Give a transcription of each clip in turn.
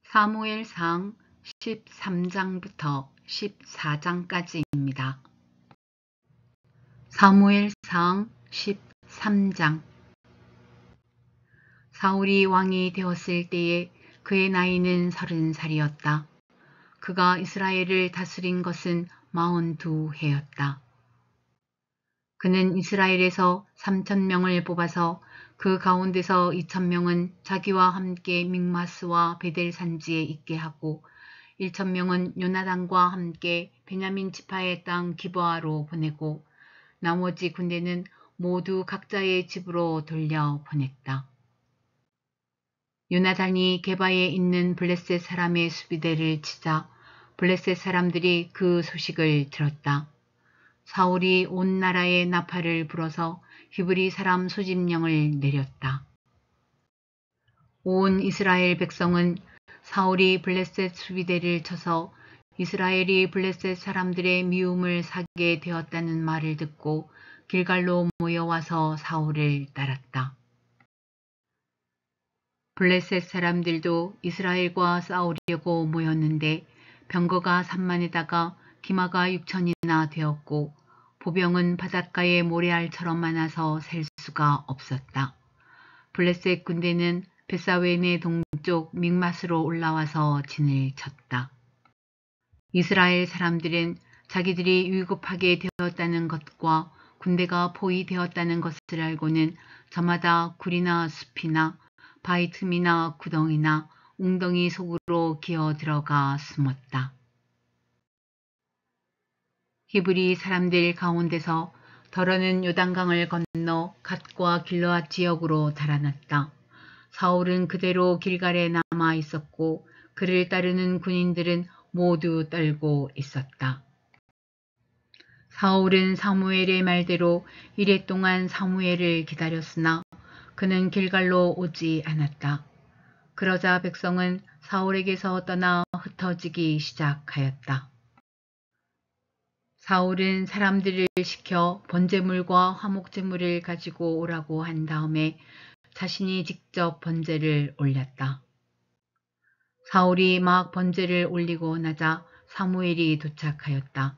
사무엘상 13장부터 14장까지입니다. 사무엘상 13장. 사울이 왕이 되었을 때에 그의 나이는 30살이었다. 그가 이스라엘을 다스린 것은 42해였다. 그는 이스라엘에서 3,000명을 뽑아서 그 가운데서 2,000명은 자기와 함께 믹마스와 베델 산지에 있게 하고 1,000명은 요나단과 함께 베냐민 지파의 땅 기브아로 보내고 나머지 군대는 모두 각자의 집으로 돌려 보냈다. 요나단이 게바에 있는 블레셋 사람의 수비대를 치자 블레셋 사람들이 그 소식을 들었다. 사울이 온 나라에 나팔을 불어서 히브리 사람 소집령을 내렸다. 온 이스라엘 백성은 사울이 블레셋 수비대를 쳐서 이스라엘이 블레셋 사람들의 미움을 사게 되었다는 말을 듣고 길갈로 모여와서 사울을 따랐다. 블레셋 사람들도 이스라엘과 싸우려고 모였는데 병거가 3만에다가 기마가 6천이나 되었고 보병은 바닷가의 모래알처럼 많아서 셀 수가 없었다. 블레셋 군대는 벳사웬의 동쪽 믹맛으로 올라와서 진을 쳤다. 이스라엘 사람들은 자기들이 위급하게 되었다는 것과 군대가 포위되었다는 것을 알고는 저마다 굴이나 숲이나 바위 틈이나 구덩이나 웅덩이 속으로 기어 들어가 숨었다. 히브리 사람들 가운데서 더러는 요단강을 건너 갓과 길르앗 지역으로 달아났다. 사울은 그대로 길갈에 남아 있었고 그를 따르는 군인들은 모두 떨고 있었다. 사울은 사무엘의 말대로 이랫동안 사무엘을 기다렸으나 그는 길갈로 오지 않았다. 그러자 백성은 사울에게서 떠나 흩어지기 시작하였다. 사울은 사람들을 시켜 번제물과 화목제물을 가지고 오라고 한 다음에 자신이 직접 번제를 올렸다. 사울이 막 번제를 올리고 나자 사무엘이 도착하였다.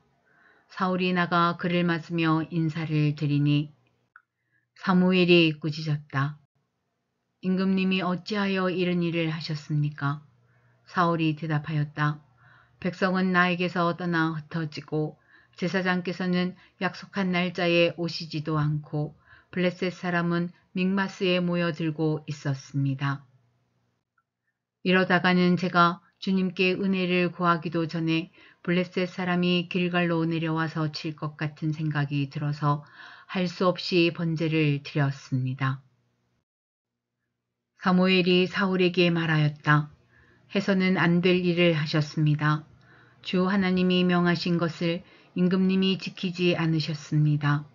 사울이 나가 그를 맞으며 인사를 드리니 사무엘이 꾸짖었다. 임금님이 어찌하여 이런 일을 하셨습니까? 사울이 대답하였다. 백성은 나에게서 떠나 흩어지고 제사장께서는 약속한 날짜에 오시지도 않고 블레셋 사람은 믹마스에 모여들고 있었습니다. 이러다가는 제가 주님께 은혜를 구하기도 전에 블레셋 사람이 길갈로 내려와서 칠 것 같은 생각이 들어서 할 수 없이 번제를 드렸습니다. 사무엘이 사울에게 말하였다. 해서는 안 될 일을 하셨습니다. 주 하나님이 명하신 것을 임금님이 지키지 않으셨습니다.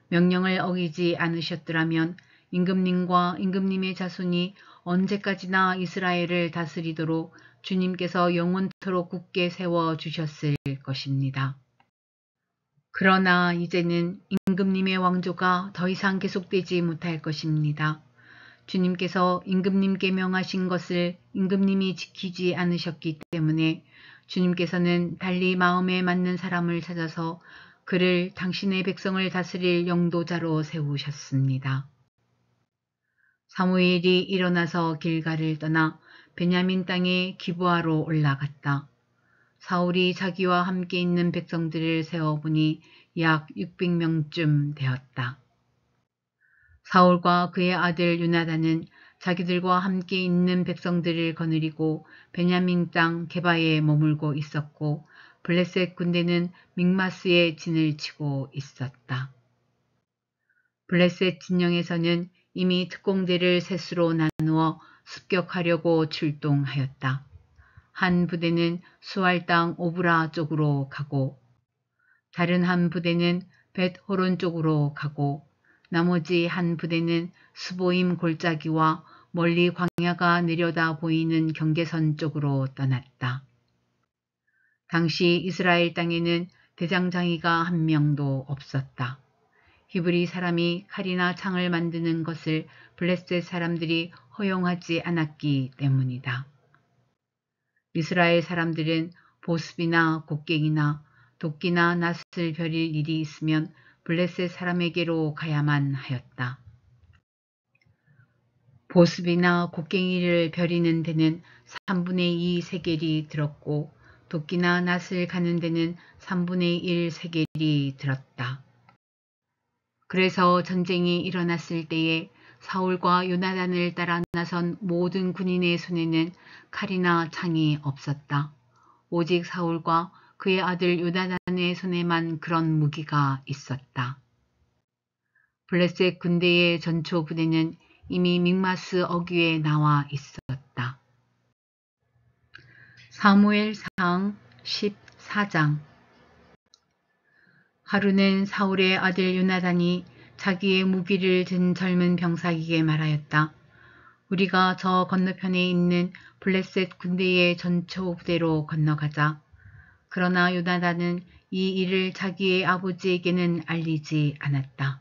명령을 어기지 않으셨더라면 임금님과 임금님의 자손이 언제까지나 이스라엘을 다스리도록 주님께서 영원토록 굳게 세워주셨을 것입니다. 그러나 이제는 임금님의 왕조가 더 이상 계속되지 못할 것입니다. 주님께서 임금님께 명하신 것을 임금님이 지키지 않으셨기 때문에 주님께서는 달리 마음에 맞는 사람을 찾아서 그를 당신의 백성을 다스릴 영도자로 세우셨습니다. 사무엘이 일어나서 길갈을 떠나 베냐민 땅의 기브아로 올라갔다. 사울이 자기와 함께 있는 백성들을 세어보니 약 600명쯤 되었다. 사울과 그의 아들 요나단은 자기들과 함께 있는 백성들을 거느리고 베냐민 땅 게바에 머물고 있었고 블레셋 군대는 믹마스에 진을 치고 있었다. 블레셋 진영에서는 이미 특공대를 셋으로 나누어 습격하려고 출동하였다. 한 부대는 수알 땅 오브라 쪽으로 가고 다른 한 부대는 벳호론 쪽으로 가고 나머지 한 부대는 스보임 골짜기와 멀리 광야가 내려다 보이는 경계선 쪽으로 떠났다. 당시 이스라엘 땅에는 대장장이가 한 명도 없었다. 히브리 사람이 칼이나 창을 만드는 것을 블레셋 사람들이 허용하지 않았기 때문이다. 이스라엘 사람들은 보습이나 곡괭이나 도끼나 낫을 벼릴 일이 있으면 블레셋 사람에게로 가야만 하였다. 보습이나 곡괭이를 벼리는 데는 3분의 2 세겔이 들었고 도끼나 낫을 가는 데는 3분의 1 세겔이 들었다. 그래서 전쟁이 일어났을 때에 사울과 요나단을 따라 나선 모든 군인의 손에는 칼이나 창이 없었다. 오직 사울과 그의 아들 요나단의 손에만 그런 무기가 있었다. 블레셋 군대의 전초 부대는 이미 믹마스 어귀에 나와 있었다. 사무엘상 14장. 하루는 사울의 아들 요나단이 자기의 무기를 든 젊은 병사에게 말하였다. 우리가 저 건너편에 있는 블레셋 군대의 전초 부대로 건너가자. 그러나 요나단은 이 일을 자기의 아버지에게는 알리지 않았다.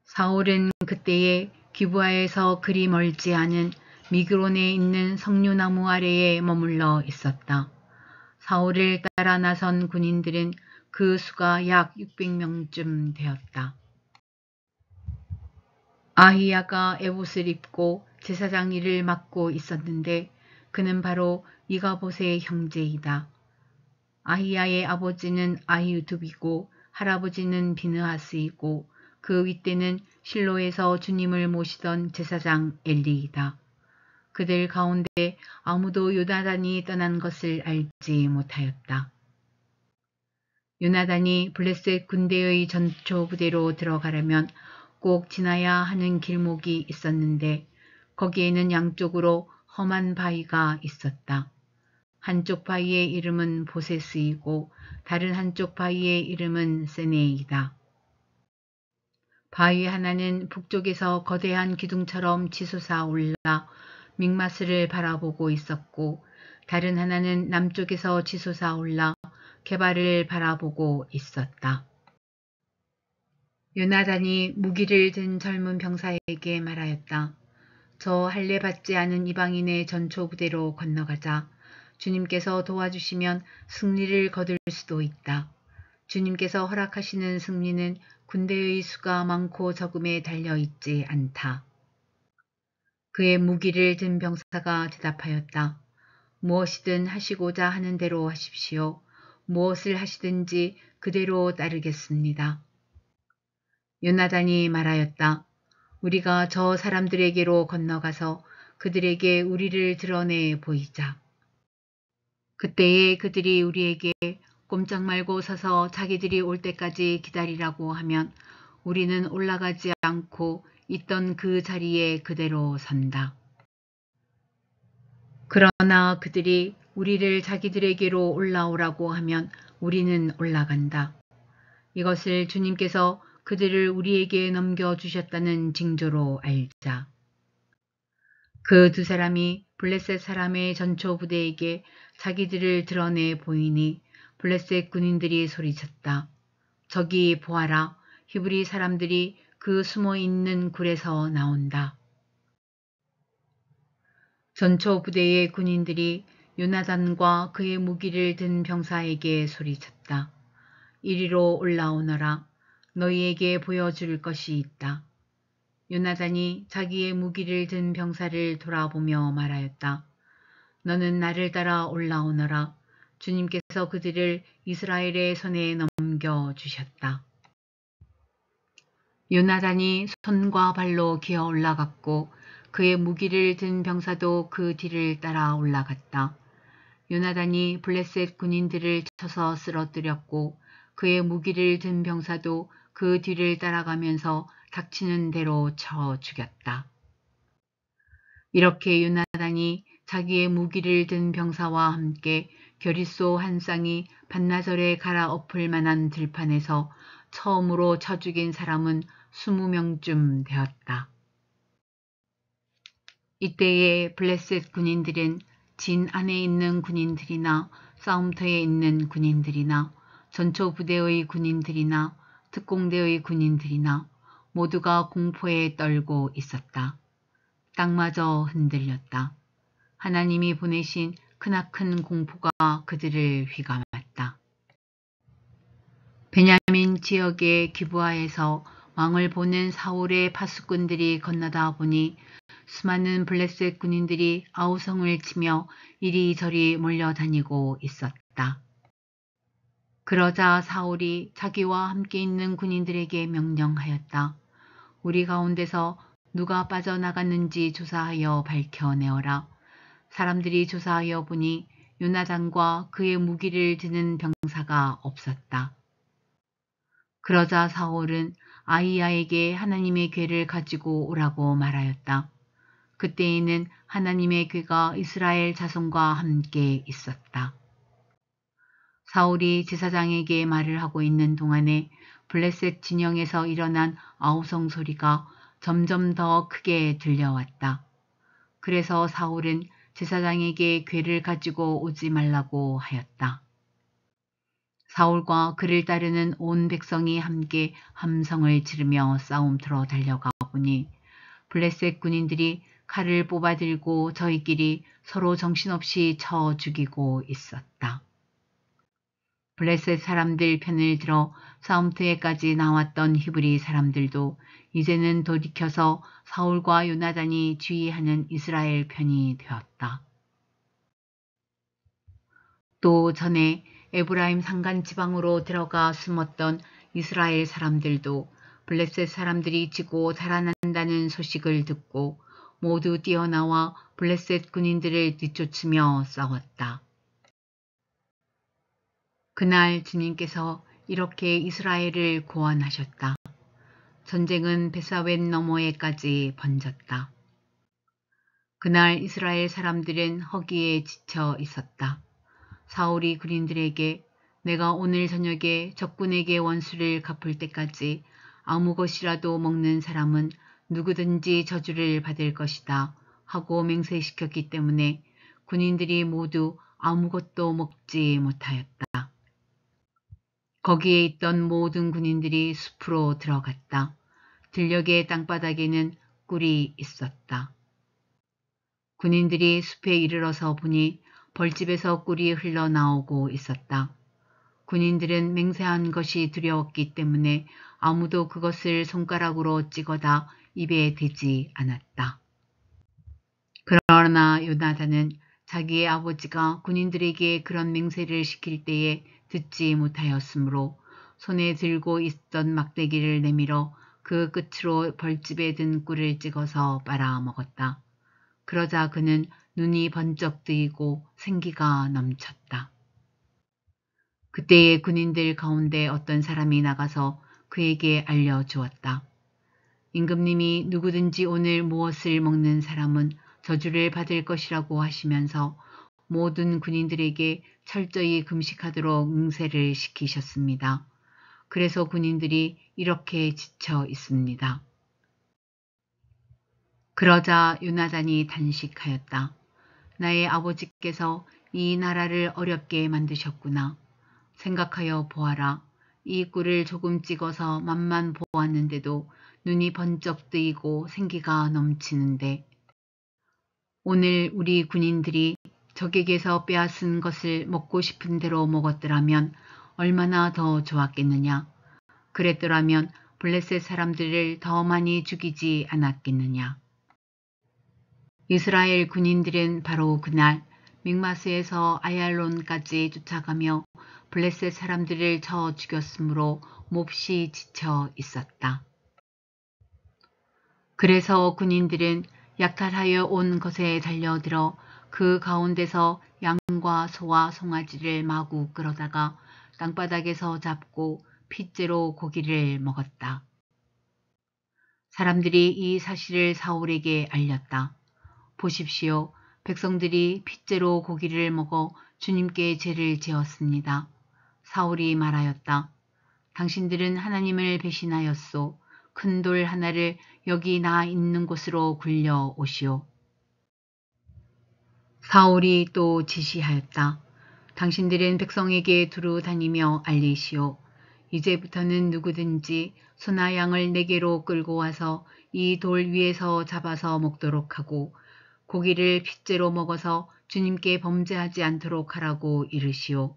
사울은 그때에 기브아에서 그리 멀지 않은 미그론에 있는 석류나무 아래에 머물러 있었다. 사울을 따라 나선 군인들은 그 수가 약 600명쯤 되었다. 아히야가 에봇을 입고 제사장 일을 맡고 있었는데 그는 바로 이가봇의 형제이다. 아히야의 아버지는 아히두비고 할아버지는 비느하스이고 그 윗대는 실로에서 주님을 모시던 제사장 엘리이다. 그들 가운데 아무도 요나단이 떠난 것을 알지 못하였다. 요나단이 블레셋 군대의 전초 부대로 들어가려면 꼭 지나야 하는 길목이 있었는데 거기에는 양쪽으로 험한 바위가 있었다. 한쪽 바위의 이름은 보세스이고 다른 한쪽 바위의 이름은 세네이다. 바위 하나는 북쪽에서 거대한 기둥처럼 치솟아 올라 믹마스를 바라보고 있었고 다른 하나는 남쪽에서 치솟아 올라 게발을 바라보고 있었다. 요나단이 무기를 든 젊은 병사에게 말하였다. 저 할례 받지 않은 이방인의 전초 부대로 건너가자. 주님께서 도와주시면 승리를 거둘 수도 있다. 주님께서 허락하시는 승리는 군대의 수가 많고 적음에 달려있지 않다. 그의 무기를 든 병사가 대답하였다. 무엇이든 하시고자 하는 대로 하십시오. 무엇을 하시든지 그대로 따르겠습니다. 요나단이 말하였다. 우리가 저 사람들에게로 건너가서 그들에게 우리를 드러내 보이자. 그때에 그들이 우리에게 꼼짝 말고 서서 자기들이 올 때까지 기다리라고 하면 우리는 올라가지 않고 있던 그 자리에 그대로 선다. 그러나 그들이 우리를 자기들에게로 올라오라고 하면 우리는 올라간다. 이것을 주님께서 그들을 우리에게 넘겨주셨다는 징조로 알자. 그 두 사람이 블레셋 사람의 전초 부대에게 자기들을 드러내 보이니 블레셋 군인들이 소리쳤다. 저기 보아라. 히브리 사람들이 그 숨어있는 굴에서 나온다. 전초 부대의 군인들이 요나단과 그의 무기를 든 병사에게 소리쳤다. 이리로 올라오너라. 너희에게 보여줄 것이 있다. 요나단이 자기의 무기를 든 병사를 돌아보며 말하였다. 너는 나를 따라 올라오너라. 주님께서 그들을 이스라엘의 손에 넘겨주셨다. 요나단이 손과 발로 기어 올라갔고 그의 무기를 든 병사도 그 뒤를 따라 올라갔다. 요나단이 블레셋 군인들을 쳐서 쓰러뜨렸고 그의 무기를 든 병사도 그 뒤를 따라가면서 닥치는 대로 쳐 죽였다. 이렇게 요나단이 자기의 무기를 든 병사와 함께 겨릿소 한 쌍이 반나절에 갈아엎을 만한 들판에서 처음으로 쳐 죽인 사람은 20명쯤 되었다. 이때에 블레셋 군인들은 진 안에 있는 군인들이나 싸움터에 있는 군인들이나 전초 부대의 군인들이나 특공대의 군인들이나 모두가 공포에 떨고 있었다. 땅마저 흔들렸다. 하나님이 보내신 크나큰 공포가 그들을 휘감았다. 베냐민 지역의 기브아에서 왕을 보는 사울의 파수꾼들이 건너다 보니 수많은 블레셋 군인들이 아우성을 치며 이리저리 몰려다니고 있었다. 그러자 사울이 자기와 함께 있는 군인들에게 명령하였다. 우리 가운데서 누가 빠져나갔는지 조사하여 밝혀내어라. 사람들이 조사하여 보니 요나단과 그의 무기를 드는 병사가 없었다. 그러자 사울은 아히야에게 하나님의 궤를 가지고 오라고 말하였다. 그때에는 하나님의 궤가 이스라엘 자손과 함께 있었다. 사울이 제사장에게 말을 하고 있는 동안에 블레셋 진영에서 일어난 아우성 소리가 점점 더 크게 들려왔다. 그래서 사울은 제사장에게 궤를 가지고 오지 말라고 하였다. 사울과 그를 따르는 온 백성이 함께 함성을 지르며 싸움터로 달려가 보니 블레셋 군인들이 칼을 뽑아들고 저희끼리 서로 정신없이 쳐 죽이고 있었다. 블레셋 사람들 편을 들어 싸움터에까지 나왔던 히브리 사람들도 이제는 돌이켜서 사울과 요나단이 지휘하는 이스라엘 편이 되었다. 또 전에 에브라임 산간 지방으로 들어가 숨었던 이스라엘 사람들도 블레셋 사람들이 지고 달아난다는 소식을 듣고 모두 뛰어나와 블레셋 군인들을 뒤쫓으며 싸웠다. 그날 주님께서 이렇게 이스라엘을 구원하셨다. 전쟁은 베사웬 너머에까지 번졌다. 그날 이스라엘 사람들은 허기에 지쳐 있었다. 사울이 군인들에게 내가 오늘 저녁에 적군에게 원수를 갚을 때까지 아무 것이라도 먹는 사람은 누구든지 저주를 받을 것이다 하고 맹세시켰기 때문에 군인들이 모두 아무것도 먹지 못하였다. 거기에 있던 모든 군인들이 숲으로 들어갔다. 들녘의 땅바닥에는 꿀이 있었다. 군인들이 숲에 이르러서 보니 벌집에서 꿀이 흘러나오고 있었다. 군인들은 맹세한 것이 두려웠기 때문에 아무도 그것을 손가락으로 찍어다 입에 대지 않았다. 그러나 요나단은 자기의 아버지가 군인들에게 그런 맹세를 시킬 때에 듣지 못하였으므로 손에 들고 있던 막대기를 내밀어 그 끝으로 벌집에 든 꿀을 찍어서 빨아먹었다. 그러자 그는 눈이 번쩍 뜨이고 생기가 넘쳤다. 그때의 군인들 가운데 어떤 사람이 나가서 그에게 알려주었다. 임금님이 누구든지 오늘 무엇을 먹는 사람은 저주를 받을 것이라고 하시면서 모든 군인들에게 철저히 금식하도록 맹세를 시키셨습니다. 그래서 군인들이 이렇게 지쳐 있습니다. 그러자 요나단이 단식하였다. 나의 아버지께서 이 나라를 어렵게 만드셨구나. 생각하여 보아라. 이 꿀을 조금 찍어서 맛만 보았는데도 눈이 번쩍 뜨이고 생기가 넘치는데 오늘 우리 군인들이 적에게서 빼앗은 것을 먹고 싶은 대로 먹었더라면 얼마나 더 좋았겠느냐. 그랬더라면 블레셋 사람들을 더 많이 죽이지 않았겠느냐. 이스라엘 군인들은 바로 그날 mik마스에서 아얄론까지 쫓아가며 블레셋 사람들을 쳐 죽였으므로 몹시 지쳐 있었다. 그래서 군인들은 약탈하여 온 것에 달려들어 그 가운데서 양과 소와 송아지를 마구 끌어다가 땅바닥에서 잡고 핏째로 고기를 먹었다. 사람들이 이 사실을 사울에게 알렸다. 보십시오. 백성들이 핏째로 고기를 먹어 주님께 죄를 지었습니다. 사울이 말하였다. 당신들은 하나님을 배신하였소. 큰 돌 하나를 여기 나 있는 곳으로 굴려 오시오. 사울이 또 지시하였다. 당신들은 백성에게 두루 다니며 알리시오. 이제부터는 누구든지 소나 양을 내게로 끌고 와서 이 돌 위에서 잡아서 먹도록 하고 고기를 핏째로 먹어서 주님께 범죄하지 않도록 하라고 이르시오.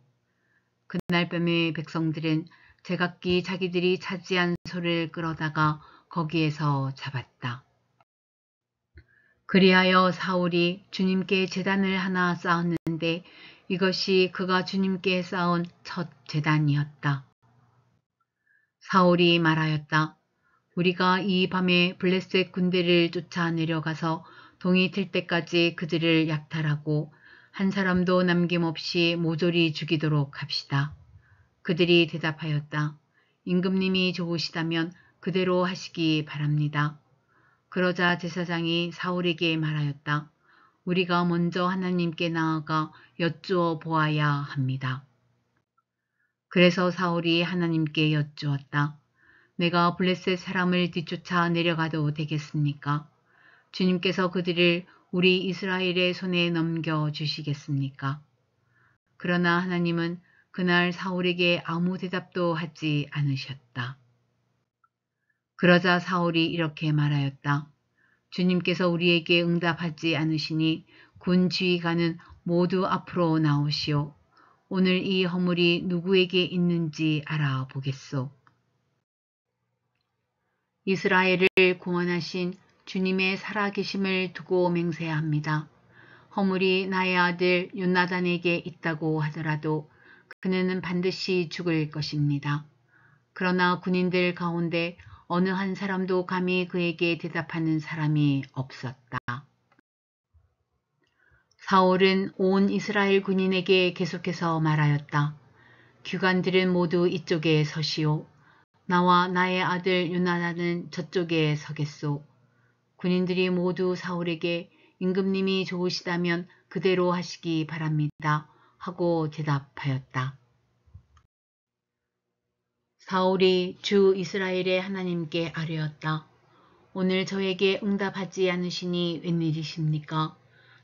그날 밤에 백성들은 제각기 자기들이 차지한 소를 끌어다가 거기에서 잡았다. 그리하여 사울이 주님께 제단을 하나 쌓았는데 이것이 그가 주님께 쌓은 첫 제단이었다. 사울이 말하였다. 우리가 이 밤에 블레셋 군대를 쫓아 내려가서 동이 틀 때까지 그들을 약탈하고 한 사람도 남김없이 모조리 죽이도록 합시다. 그들이 대답하였다. 임금님이 좋으시다면 그대로 하시기 바랍니다. 그러자 제사장이 사울에게 말하였다. 우리가 먼저 하나님께 나아가 여쭈어 보아야 합니다. 그래서 사울이 하나님께 여쭈었다. 내가 블레셋 사람을 뒤쫓아 내려가도 되겠습니까? 주님께서 그들을 우리 이스라엘의 손에 넘겨주시겠습니까? 그러나 하나님은 그날 사울에게 아무 대답도 하지 않으셨다. 그러자 사울이 이렇게 말하였다. 주님께서 우리에게 응답하지 않으시니 군 지휘관은 모두 앞으로 나오시오. 오늘 이 허물이 누구에게 있는지 알아보겠소. 이스라엘을 구원하신 주님의 살아계심을 두고 맹세합니다. 허물이 나의 아들 욤나단에게 있다고 하더라도 그는 반드시 죽을 것입니다. 그러나 군인들 가운데 어느 한 사람도 감히 그에게 대답하는 사람이 없었다. 사울은 온 이스라엘 군인에게 계속해서 말하였다. 귀관들은 모두 이쪽에 서시오. 나와 나의 아들 욤나단은 저쪽에 서겠소. 군인들이 모두 사울에게 임금님이 좋으시다면 그대로 하시기 바랍니다. 하고 대답하였다. 사울이 주 이스라엘의 하나님께 아뢰었다. 오늘 저에게 응답하지 않으시니 웬일이십니까?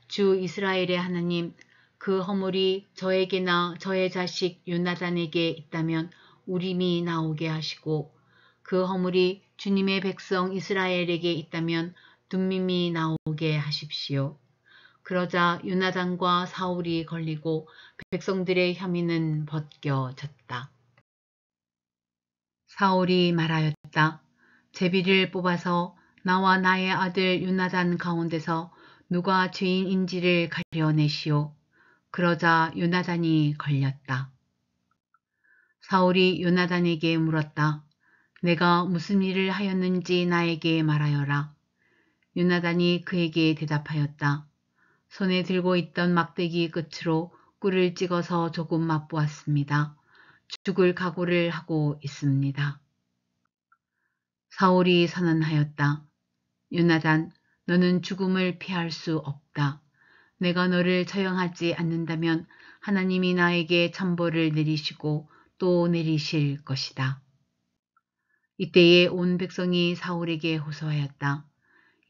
주 이스라엘의 하나님, 그 허물이 저에게나 저의 자식 욤나단에게 있다면 우림이 나오게 하시고 그 허물이 주님의 백성 이스라엘에게 있다면 둠밈이 나오게 하십시오. 그러자 욤나단과 사울이 걸리고 백성들의 혐의는 벗겨졌다. 사울이 말하였다. 제비를 뽑아서 나와 나의 아들 욤나단 가운데서 누가 죄인인지를 가려내시오. 그러자 욤나단이 걸렸다. 사울이 욤나단에게 물었다. 내가 무슨 일을 하였는지 나에게 말하여라. 욤나단이 그에게 대답하였다. 손에 들고 있던 막대기 끝으로 꿀을 찍어서 조금 맛보았습니다. 죽을 각오를 하고 있습니다. 사울이 선언하였다. 욤나단, 너는 죽음을 피할 수 없다. 내가 너를 처형하지 않는다면 하나님이 나에게 천벌을 내리시고 또 내리실 것이다. 이때에 온 백성이 사울에게 호소하였다.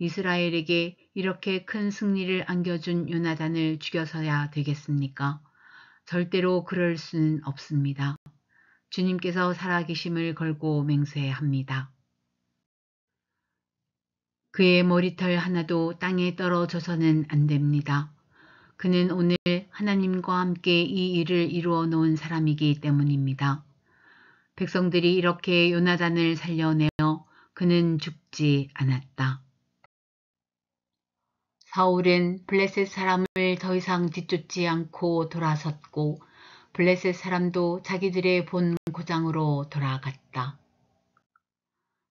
이스라엘에게 이렇게 큰 승리를 안겨준 욤나단을 죽여서야 되겠습니까? 절대로 그럴 수는 없습니다. 주님께서 살아계심을 걸고 맹세합니다. 그의 머리털 하나도 땅에 떨어져서는 안 됩니다. 그는 오늘 하나님과 함께 이 일을 이루어 놓은 사람이기 때문입니다. 백성들이 이렇게 욤나단을 살려내어 그는 죽지 않았다. 사울은 블레셋 사람을 더 이상 뒤쫓지 않고 돌아섰고 블레셋 사람도 자기들의 본 고장으로 돌아갔다.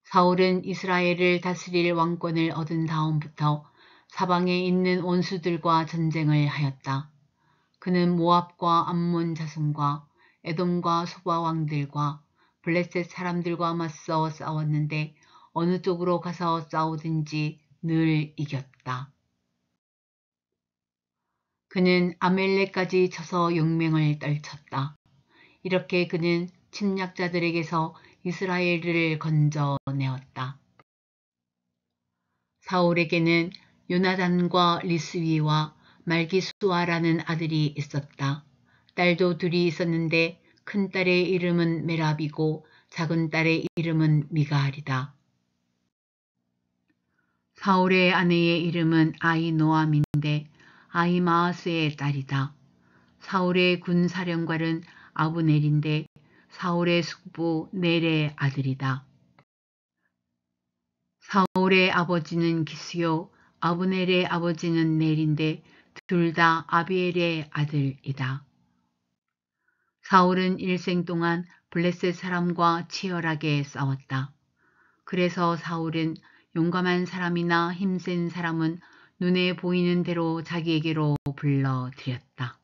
사울은 이스라엘을 다스릴 왕권을 얻은 다음부터 사방에 있는 원수들과 전쟁을 하였다. 그는 모압과 암몬 자손과 에돔과 소바 왕들과 블레셋 사람들과 맞서 싸웠는데 어느 쪽으로 가서 싸우든지 늘 이겼다. 그는 아멜렉까지 쳐서 용맹을 떨쳤다. 이렇게 그는 침략자들에게서 이스라엘을 건져내었다. 사울에게는 요나단과 리스위와 말기수아라는 아들이 있었다. 딸도 둘이 있었는데 큰 딸의 이름은 메랍이고 작은 딸의 이름은 미가알이다. 사울의 아내의 이름은 아히노아민데 아히마아스의 딸이다. 사울의 군사령관은 아브넬인데 사울의 숙부 넬의 아들이다. 사울의 아버지는 기스요 아브넬의 아버지는 넬인데 둘 다 아비엘의 아들이다. 사울은 일생 동안 블레셋 사람과 치열하게 싸웠다. 그래서 사울은 용감한 사람이나 힘센 사람은 눈에 보이는 대로 자기에게로 불러들였다.